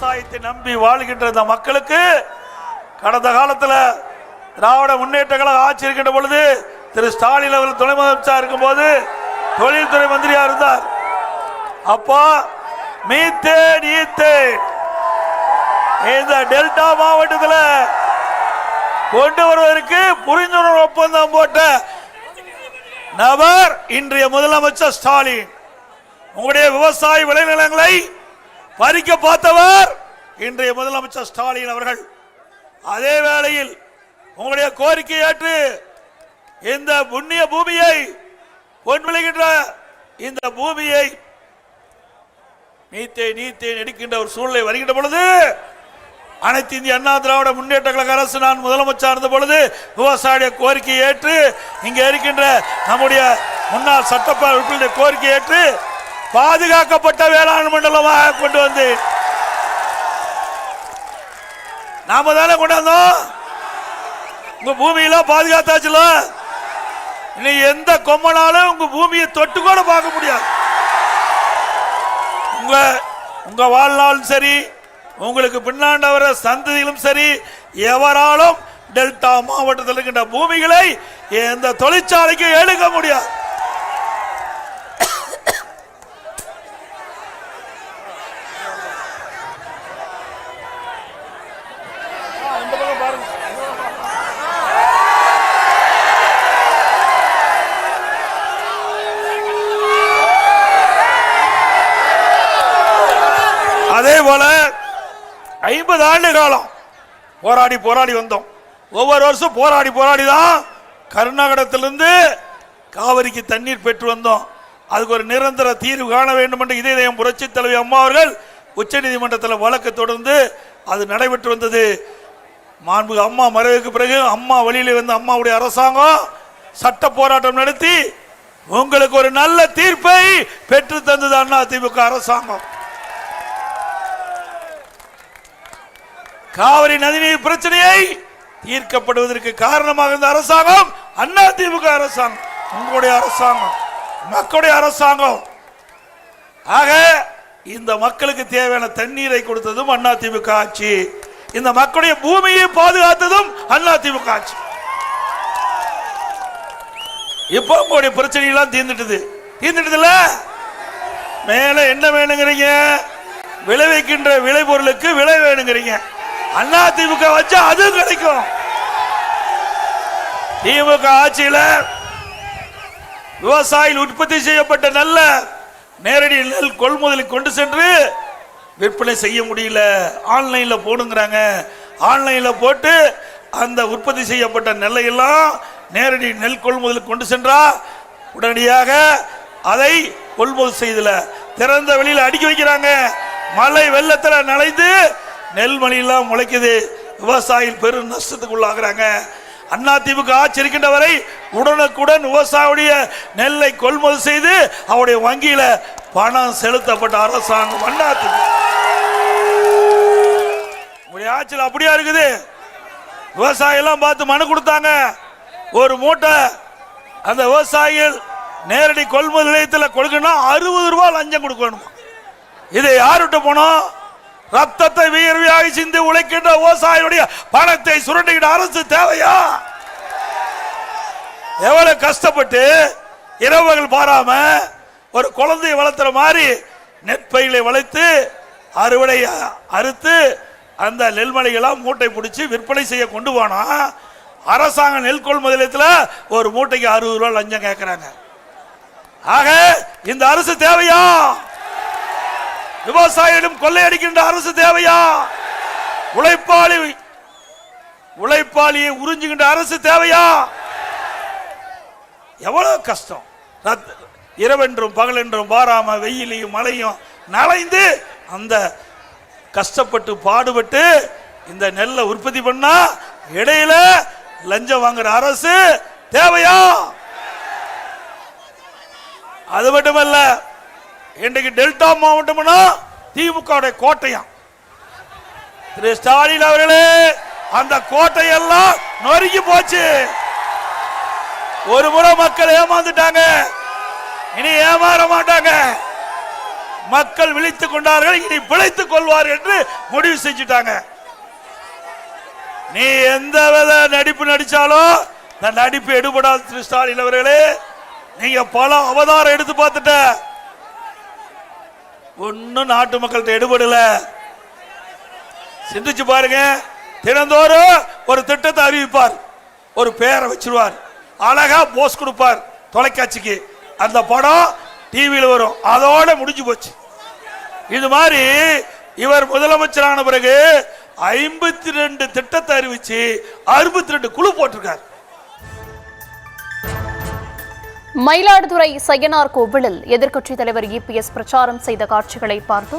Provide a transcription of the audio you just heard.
விவசாயத்தை நம்பி வாழ்கின்ற இந்த மக்களுக்கு கடந்த காலத்தில் திராவிட முன்னேற்ற கழக ஆட்சி இருக்கின்ற பொழுது திரு ஸ்டாலின் அவர்கள் துணை முதலமைச்சர் இருக்கும் போது தொழில்துறை மந்திரியா இருந்தார். அப்போ மீத்தேன் ஈத்தேன் இந்த டெல்டா மாவட்டத்தில் கொண்டு வருவதற்கு புரிந்துணர்வு ஒப்பந்தம் போட்ட நபர் இன்றைய முதலமைச்சர் ஸ்டாலின். உங்களுடைய விவசாய விளைநிலங்களை பறிக்க பார்த்தவர் இன்றைய முதலமைச்சர் ஸ்டாலின் அவர்கள். அதே வேளையில் உங்களுடைய கோரிக்கை ஏற்று இந்த புண்ணிய பூமியை பொன் விளைகின்ற இந்த பூமியை நீத்தேன் எடுக்கின்ற ஒரு சூழ்நிலை வருகின்ற பொழுது அனைத்து இந்திய அண்ணா திராவிட முன்னேற்ற கழக அரசு நான் முதலமைச்சர் இருந்த பொழுது விவசாய கோரிக்கை ஏற்று இங்க இருக்கின்ற நம்முடைய முன்னாள் சட்டப்பேரவை உறுப்பினருடைய கோரிக்கை ஏற்று பாதுகாக்கப்பட்ட வேளாண் மண்டலமாக கொண்டு வந்து நாம தானே கொண்டாந்தோம். உங்க பூமியெல்லாம் பாதுகாத்தாச்சுல. இனி எந்த கொம்மனாலும் உங்க பூமியை தொட்டு கூட பார்க்க முடியாது. உங்க வாழ்நாளும் சரி, உங்களுக்கு பின்னாண்ட வர சந்ததியிலும் சரி, எவராலும் டெல்டா மாவட்டத்தில் இருக்கின்ற பூமிகளை எந்த தொழிற்சாலைக்கு எடுக்க முடியாது. அதே போல 50 ஆண்டு காலம் போராடி வந்தோம். ஒவ்வொரு வருஷம் போராடி தான் கர்நாடகத்திலிருந்து காவிரிக்கு தண்ணீர் பெற்று வந்தோம். அதுக்கு ஒரு நிரந்தர தீர்வு காண வேண்டும் என்று இதயம் புரட்சி தலைவி அம்மா அவர்கள் உச்ச நீதிமன்றத்தில் வழக்கு தொடர்ந்து அது நடைபெற்று வந்தது. மாண்புமிகு அம்மா மறைவுக்கு பிறகு அம்மா வழியில வந்த அம்மாவுடைய அரசாங்கம் சட்ட போராட்டம் நடத்தி உங்களுக்கு ஒரு நல்ல தீர்ப்பை பெற்று தந்தது அண்ணா திமுக அரசாங்கம். காவிரி நதிநீர் பிரச்சனையை தீர்க்கப்படுவதற்கு காரணமாக இருந்த அரசாங்கம் அண்ணா திமுக அரசாங்கம், உங்களுடைய அரசாங்கம், மக்களுடைய அரசாங்கம். ஆக இந்த மக்களுக்கு தேவையான தண்ணீரை கொடுத்ததும் அண்ணா திமுக ஆட்சி, இந்த மக்களுடைய பூமியை பாதுகாத்ததும் அண்ணா திமுக ஆட்சி. இப்போ உங்களுடைய பிரச்சனைகள்லாம் தீர்ந்துட்டுதுல. மேல என்ன வேணுங்கிறீங்க? விளைவிக்கின்ற விளைபொருளுக்கு விலை வேணுங்கிறீங்க. அண்ணா திமுக வச்சா அது கிடைக்கும். திமுக ஆட்சியில் விவசாயிகள் உற்பத்தி செய்யப்பட்ட நல்ல நேரடி நெல் கொள்முதலுக்கு கொண்டு சென்று விற்பனை செய்ய முடியல. ஆன்லைன்ல போடுங்கிறாங்க. ஆன்லைன்ல போட்டு அந்த உற்பத்தி செய்யப்பட்ட நெல்லை எல்லாம் நேரடி நெல் கொள்முதலுக்கு கொண்டு சென்றா உடனடியாக அதை கொள்முதல் செய்தல திறந்த வெளியில் அடுக்கி வைக்கிறாங்க. மழை வெள்ளத்தில் நனைந்து நெல்மணியெல்லாம் முளைக்குது. விவசாயிகள் பெரும் நஷ்டத்துக்கு உள்ளாகிறாங்க. அண்ணா திமுக ஆட்சி இருக்கின்ற வரை உடனுக்குடன் விவசாயியுடைய நெல்லை கொள்முதல் செய்து அவருடைய வங்கியில பணம் செலுத்தப்பட்ட அரசாங்கம் அண்ணா திமுக. உங்களுடைய ஆட்சியில் அப்படியா இருக்குது? விவசாயிகள் பார்த்து மனு கொடுத்தாங்க. ஒரு மூட்டை அந்த விவசாயிகள் நேரடி கொள்முதல் நிலையத்தில் கொடுக்கணும் 60 ரூபாய் லஞ்சம் கொடுக்கணும். இதை யாருகிட்ட போனோம்? ரத்தத்தை வியர்வையாகி சிந்தி உழைக்கின்ற விவசாயியுடைய பணத்தை சுரண்டுகிற அரசு தேவையா? எவ்வளவு கஷ்டப்பட்டு இரவுகள் பாராம ஒரு குழந்தையை வளர்த்துற மாதிரி நெற்பயிர்களை வளைத்து அறுவடை அறுத்து அந்த நெல்மணிகளாம் மூட்டை பிடிச்சி விற்பனை செய்ய கொண்டு போனா அரசாங்க நெல் கொள்முதலத்தில் ஒரு மூட்டைக்கு 60 ரூபாய் லஞ்சம் கேட்கிறாங்க. ஆக இந்த அரசு தேவையா? விவசாயிடம் கொள்ளையடிக்கின்ற அரசு தேவையா? உழைப்பாளியை உறிஞ்சுகின்ற அரசு தேவையா? எவ்வளவு கஷ்டம். இரவென்றும் பகலென்றும் பாராம வெயிலையும் மழையும் நனைந்து அந்த கஷ்டப்பட்டு பாடுபட்டு இந்த நெல்லை உற்பத்தி பண்ணா இடையில லஞ்சம் வாங்குற அரசு தேவையா? அது மட்டுமல்ல, இன்றைக்கு டெல்டா மாவட்டம்னா திமுக கோட்டையம். திரு ஸ்டாலின் அவர்களே, அந்த கோட்டையெல்லாம் நொறுக்கி போச்சு. ஒரு முறை மக்கள் ஏமாந்துட்டாங்க, இனி ஏமாற மாட்டாங்க. மக்கள் விழித்துக் கொண்டார்கள், இனி பிழைத்துக் கொள்வார் என்று முடிவு செஞ்சுட்டாங்க. நீ எந்த வித நடிப்பு நடிச்சாலும் இந்த நடிப்பு எடுபடாது. திரு ஸ்டாலின் அவர்களே, நீங்க பல அவதாரம் எடுத்து பார்த்துட்ட, ஒன்னும் நாட்டு மக்கள்கிட்ட எடுபடல. சிந்திச்சு பாருங்க. தினந்தோறும் ஒரு திட்டத்தை அறிவிப்பார், ஒரு பெயரை வச்சிருவார், அழகா போஸ் கொடுப்பார் தொலைக்காட்சிக்கு, அந்த படம் டிவியில் வரும், அதோட முடிஞ்சு போச்சு. இது மாதிரி இவர் முதலமைச்சரான பிறகு 52 திட்டத்தை அறிவிச்சு 62 குழு போட்டிருக்கார். மயிலாடுதுறை சையனார் கோவிலில் எதிர்க்கட்சித் தலைவர் EPS பிரச்சாரம் செய்த காட்சிகளை பார்த்தோம்.